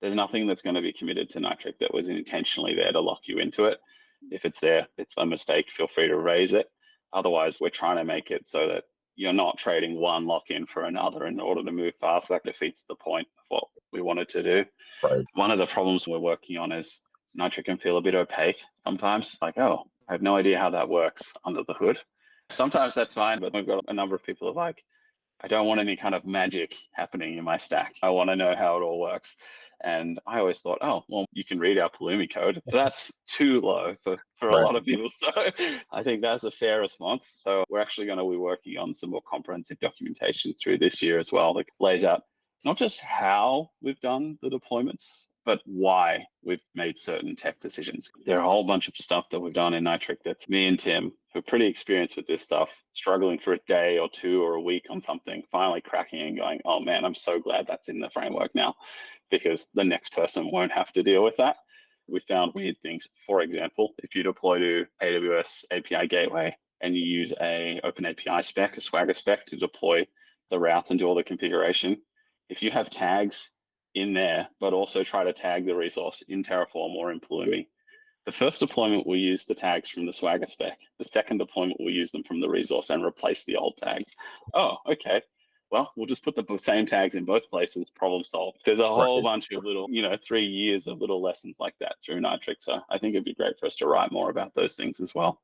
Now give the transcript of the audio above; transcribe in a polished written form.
there's nothing that's going to be committed to Nitric that was intentionally there to lock you into it. If it's there, it's a mistake. Feel free to raise it. Otherwise, we're trying to make it so that you're not trading one lock-in for another in order to move fast. That defeats the point of what we wanted to do. Right. One of the problems we're working on is Nitric can feel a bit opaque sometimes. Like, oh, I have no idea how that works under the hood. Sometimes that's fine, but we've got a number of people who are like, I don't want any kind of magic happening in my stack. I want to know how it all works. And I always thought, oh, well, you can read our Pulumi code. But that's too low for a lot of people. So I think that's a fair response. So we're actually going to be working on some more comprehensive documentation through this year as well that lays out not just how we've done the deployments, but why we've made certain tech decisions. There are a whole bunch of stuff that we've done in Nitric that's me and Tim, who are pretty experienced with this stuff, struggling for a day or two or a week on something, finally cracking and going, oh man, I'm so glad that's in the framework now, because the next person won't have to deal with that. We found weird things. For example, if you deploy to AWS API Gateway and you use a Open API spec, a Swagger spec to deploy the routes and do all the configuration, if you have tags in there, but also try to tag the resource in Terraform or in Pulumi, the first deployment will use the tags from the Swagger spec. The second deployment will use them from the resource and replace the old tags. Oh, okay. Well, we'll just put the same tags in both places, problem solved. There's a whole bunch of little, 3 years of little lessons like that through Nitric. So I think it'd be great for us to write more about those things as well.